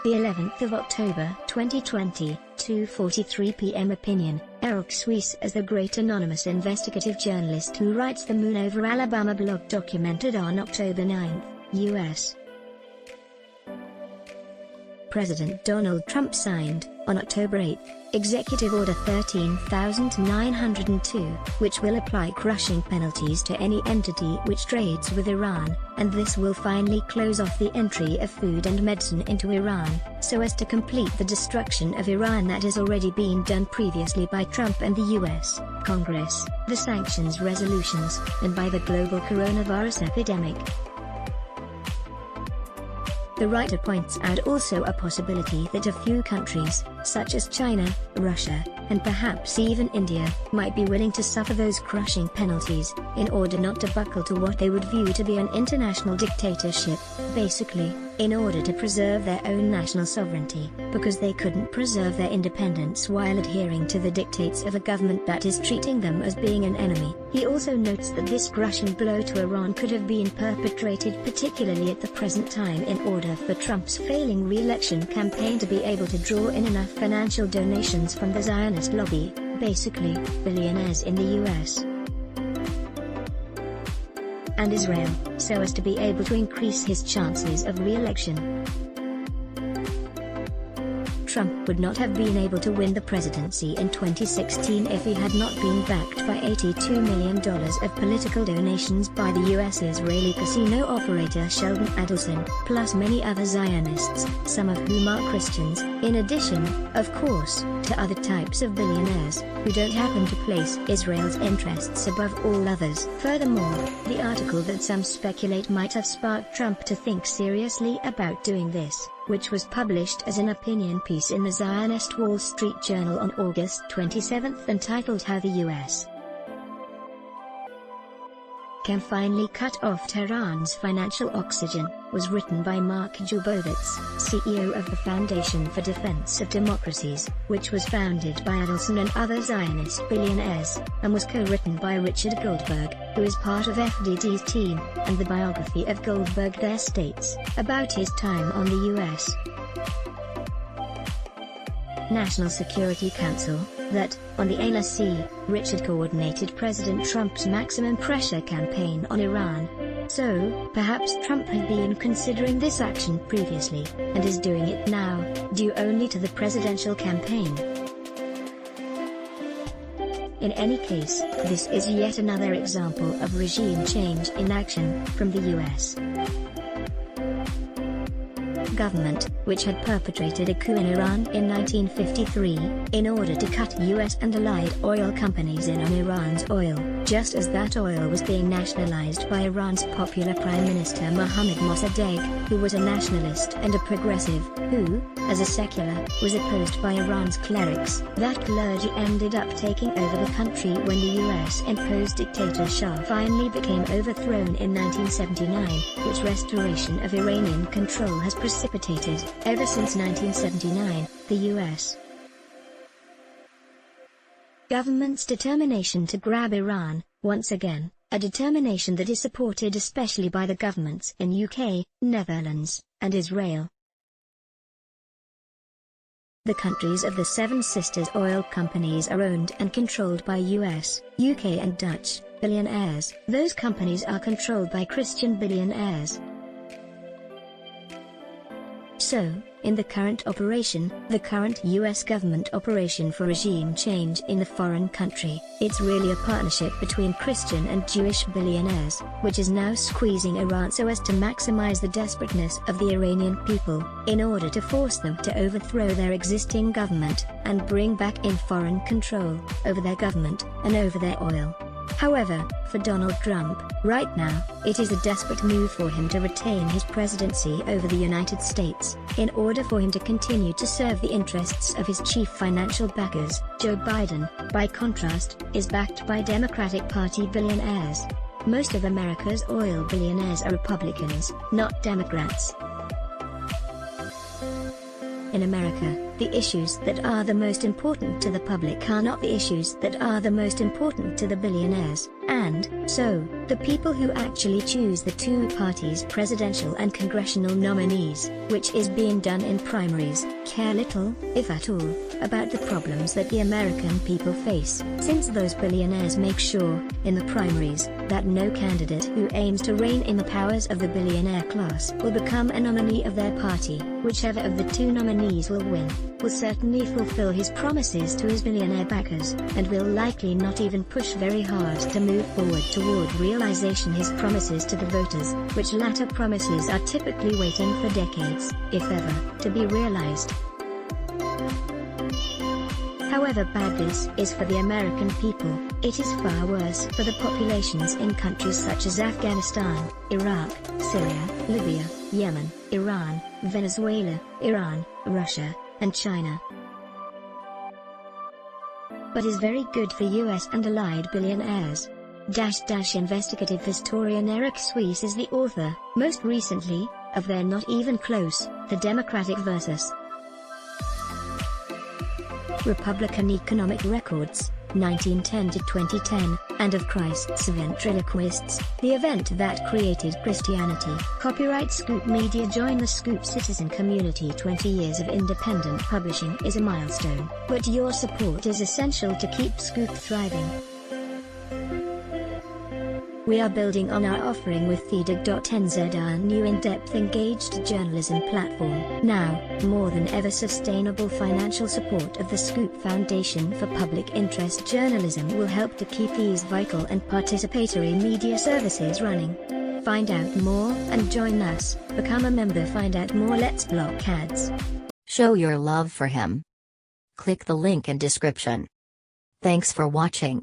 The 11th of October 2020, 2:43 p.m. Opinion, Eric Suisse as the great anonymous investigative journalist who writes the Moon Over Alabama blog documented on October 9, U.S. President Donald Trump signed, on October 8, Executive Order 13,902, which will apply crushing penalties to any entity which trades with Iran, and this will finally close off the entry of food and medicine into Iran, so as to complete the destruction of Iran that has already been done previously by Trump and the U.S. Congress, the sanctions resolutions, and by the global coronavirus epidemic. The writer points out also a possibility that a few countries, such as China, Russia, and perhaps even India, might be willing to suffer those crushing penalties, in order not to buckle to what they would view to be an international dictatorship, basically, in order to preserve their own national sovereignty, because they couldn't preserve their independence while adhering to the dictates of a government that is treating them as being an enemy. He also notes that this crushing blow to Iran could have been perpetrated particularly at the present time in order for Trump's failing re-election campaign to be able to draw in enough financial donations from the Zionist lobby, basically, billionaires in the US and Israel, so as to be able to increase his chances of re-election. Trump would not have been able to win the presidency in 2016 if he had not been backed by $82 million of political donations by the U.S. Israeli casino operator Sheldon Adelson, plus many other Zionists, some of whom are Christians, in addition, of course, to other types of billionaires, who don't happen to place Israel's interests above all others. Furthermore, the article that some speculate might have sparked Trump to think seriously about doing this, which was published as an opinion piece in the Zionist Wall Street Journal on August 27 entitled How the U.S. Can Finally Cut Off Tehran's Financial Oxygen, was written by Mark Jubowitz, CEO of the Foundation for Defense of Democracies, which was founded by Adelson and other Zionist billionaires, and was co-written by Richard Goldberg, who is part of FDD's team, and the biography of Goldberg there states, about his time on the U.S. National Security Council, that, on the ANSC, Richard coordinated President Trump's maximum pressure campaign on Iran. So, perhaps Trump had been considering this action previously, and is doing it now, due only to the presidential campaign. In any case, this is yet another example of regime change in action, from the U.S. government, which had perpetrated a coup in Iran in 1953, in order to cut U.S. and allied oil companies in on Iran's oil, just as that oil was being nationalized by Iran's popular Prime Minister Mohammad Mossadegh, who was a nationalist and a progressive, who, as a secular, was opposed by Iran's clerics. That clergy ended up taking over the country when the U.S. imposed dictator Shah finally became overthrown in 1979, which restoration of Iranian control has precipitated. Ever since 1979, the U.S. government's determination to grab Iran, once again, a determination that is supported especially by the governments in UK, Netherlands, and Israel. The countries of the Seven Sisters oil companies are owned and controlled by US, UK and Dutch billionaires. Those companies are controlled by Christian billionaires. So, in the current operation, the current US government operation for regime change in the foreign country, it's really a partnership between Christian and Jewish billionaires, which is now squeezing Iran so as to maximize the desperateness of the Iranian people, in order to force them to overthrow their existing government, and bring back in foreign control, over their government, and over their oil. However, for Donald Trump, right now, it is a desperate move for him to retain his presidency over the United States, in order for him to continue to serve the interests of his chief financial backers. Joe Biden, by contrast, is backed by Democratic Party billionaires. Most of America's oil billionaires are Republicans, not Democrats. In America, The issues that are the most important to the public are not the issues that are the most important to the billionaires, and so, the people who actually choose the two parties' presidential and congressional nominees, which is being done in primaries, care little, if at all, about the problems that the American people face, since those billionaires make sure, in the primaries, that no candidate who aims to rein in the powers of the billionaire class will become a nominee of their party. Whichever of the two nominees will win, will certainly fulfill his promises to his billionaire backers, and will likely not even push very hard to move forward toward realization his promises to the voters, which latter promises are typically waiting for decades, if ever, to be realized. However bad this is for the American people, it is far worse for the populations in countries such as Afghanistan, Iraq, Syria, Libya, Yemen, Iran, Venezuela, Iran, Russia, and China. But is very good for US and allied billionaires. Investigative historian Eric Suisse is the author, most recently, of They're Not Even Close, The Democratic Versus Republican Economic Records, 1910 to 2010, and of Christ's Ventriloquists, the event that created Christianity. Copyright Scoop Media. Join the Scoop citizen community. 20 years of independent publishing is a milestone, but your support is essential to keep Scoop thriving. We are building on our offering with TheDig.nz, our new in-depth engaged journalism platform. Now, more than ever, sustainable financial support of the Scoop Foundation for Public Interest Journalism will help to keep these vital and participatory media services running. Find out more and join us. Become a member. Find out more. Let's block ads. Show your love for him. Click the link in description. Thanks for watching.